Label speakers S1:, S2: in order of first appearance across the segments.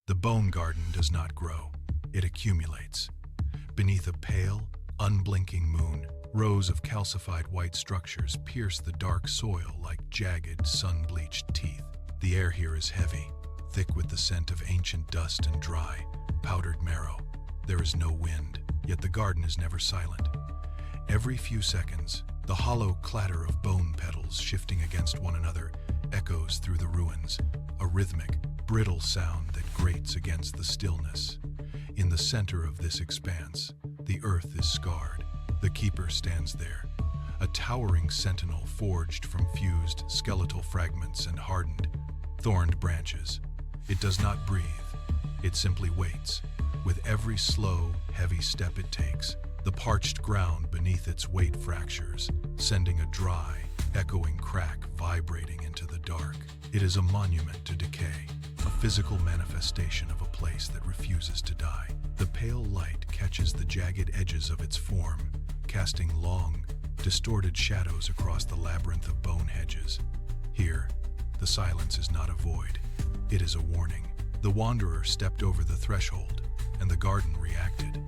S1: The bone garden does not grow, it accumulates. Beneath a pale, unblinking moon, rows of calcified white structures pierce the dark soil like jagged, sun-bleached teeth. The air here is heavy, thick with the scent of ancient dust and dry, powdered marrow. There is no wind, yet the garden is never silent. Every few seconds, the hollow clatter of bone petals shifting against one another echoes through the ruins, a rhythmic, brittle sound that grates against the stillness. In the center of this expanse, the earth is scarred. The keeper stands there, a towering sentinel forged from fused skeletal fragments and hardened, thorned branches. It does not breathe. It simply waits. With every slow, heavy step it takes, the parched ground beneath its weight fractures, sending a dry, echoing crack vibrating into the dark. It is a monument to decay, a physical manifestation of a place that refuses to die. The pale light catches the jagged edges of its form, casting long, distorted shadows across the labyrinth of bone hedges. Here, the silence is not a void. It is a warning. The wanderer stepped over the threshold, and the garden reacted.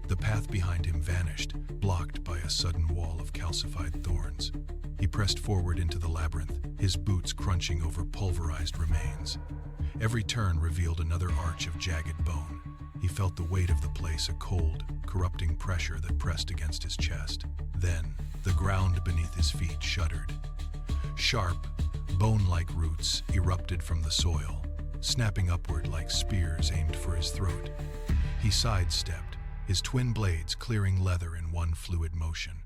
S1: The path behind him vanished, blocked by a sudden wall of calcified thorns. He pressed forward into the labyrinth, his boots crunching over pulverized remains. Every turn revealed another arch of jagged bone. He felt the weight of the place, a cold, corrupting pressure that pressed against his chest. Then, the ground beneath his feet shuddered. Sharp, bone-like roots erupted from the soil, snapping upward like spears aimed for his throat. He sidestepped, his twin blades clearing leather in one fluid motion.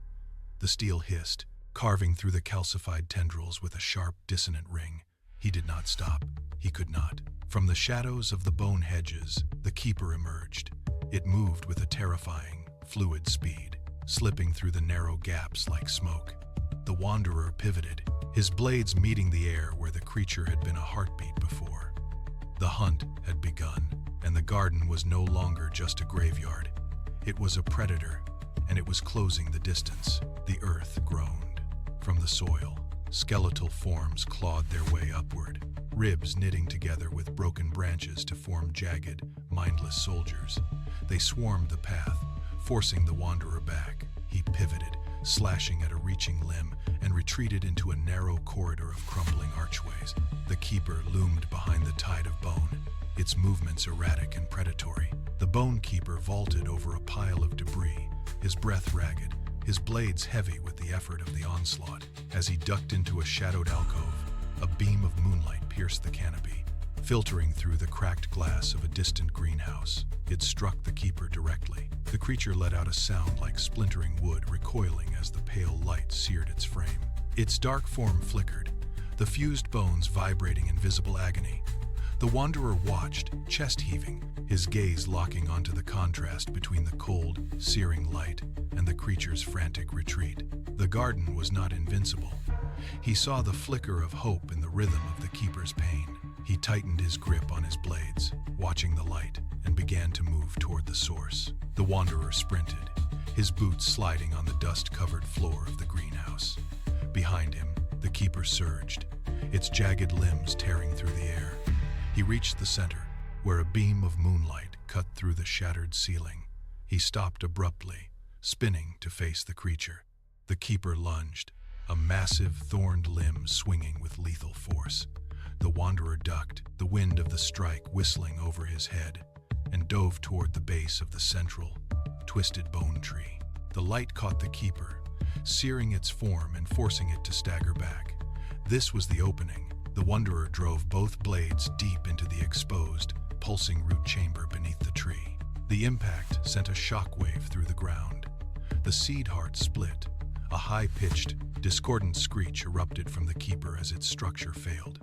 S1: The steel hissed, carving through the calcified tendrils with a sharp, dissonant ring. He did not stop. He could not. From the shadows of the bone hedges, the keeper emerged. It moved with a terrifying, fluid speed, slipping through the narrow gaps like smoke. The wanderer pivoted, his blades meeting the air where the creature had been a heartbeat before. The hunt had begun, and the garden was no longer just a graveyard. It was a predator, and it was closing the distance. The earth groaned. From the soil, skeletal forms clawed their way upward, ribs knitting together with broken branches to form jagged, mindless soldiers. They swarmed the path, forcing the wanderer back. He pivoted, slashing at a reaching limb, and retreated into a narrow corridor of crumbling archways. The keeper loomed behind the tide of bone, its movements erratic and predatory. The bone keeper vaulted over a pile of debris, his breath ragged, his blades heavy with the effort of the onslaught. As he ducked into a shadowed alcove, a beam of moonlight pierced the canopy, filtering through the cracked glass of a distant greenhouse. It struck the keeper directly. The creature let out a sound like splintering wood recoiling as the pale light seared its frame. Its dark form flickered, the fused bones vibrating in visible agony. The wanderer watched, chest heaving, his gaze locking onto the contrast between the cold, searing light and the creature's frantic retreat. The garden was not invincible. He saw the flicker of hope in the rhythm of the keeper's pain. He tightened his grip on his blades, watching the light, and began to move toward the source. The wanderer sprinted, his boots sliding on the dust-covered floor of the greenhouse. Behind him, the keeper surged, its jagged limbs tearing through the air. He reached the center, where a beam of moonlight cut through the shattered ceiling. He stopped abruptly, spinning to face the creature. The keeper lunged, a massive thorned limb swinging with lethal force. The wanderer ducked, the wind of the strike whistling over his head, and dove toward the base of the central, twisted bone tree. The light caught the keeper, searing its form and forcing it to stagger back. This was the opening. The wanderer drove both blades deep into the exposed, pulsing root chamber beneath the tree. The impact sent a shockwave through the ground. The seed heart split. A high-pitched, discordant screech erupted from the keeper as its structure failed.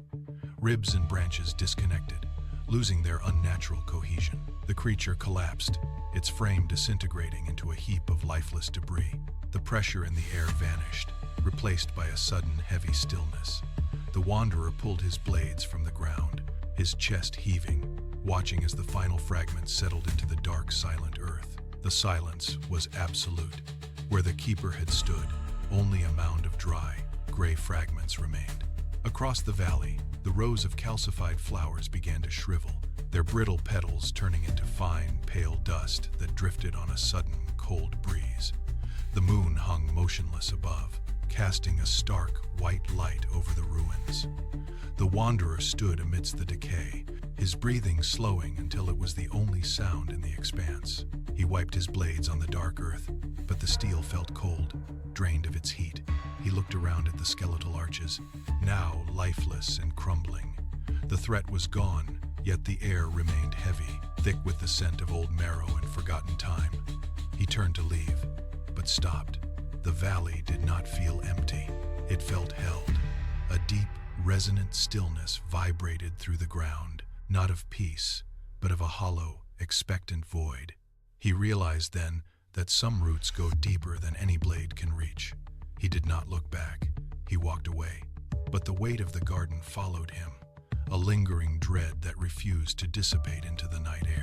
S1: Ribs and branches disconnected, losing their unnatural cohesion. The creature collapsed, its frame disintegrating into a heap of lifeless debris. The pressure in the air vanished, replaced by a sudden heavy stillness. The wanderer pulled his blades from the ground, his chest heaving, watching as the final fragments settled into the dark, silent earth. The silence was absolute. Where the keeper had stood, only a mound of dry, gray fragments remained. Across the valley, the rows of calcified flowers began to shrivel, their brittle petals turning into fine, pale dust that drifted on a sudden, cold breeze. The moon hung motionless above, casting a stark, white light over the ruins. The wanderer stood amidst the decay, his breathing slowing until it was the only sound in the expanse. He wiped his blades on the dark earth, but the steel felt cold, drained of its heat. He looked around at the skeletal arches, now lifeless and crumbling. The threat was gone, yet the air remained heavy, thick with the scent of old marrow and forgotten time. He turned to leave, but stopped. The valley did not feel empty. It felt held. A deep, resonant stillness vibrated through the ground, not of peace, but of a hollow, expectant void. He realized then that some roots go deeper than any blade can reach. He did not look back. He walked away. But the weight of the garden followed him, a lingering dread that refused to dissipate into the night air.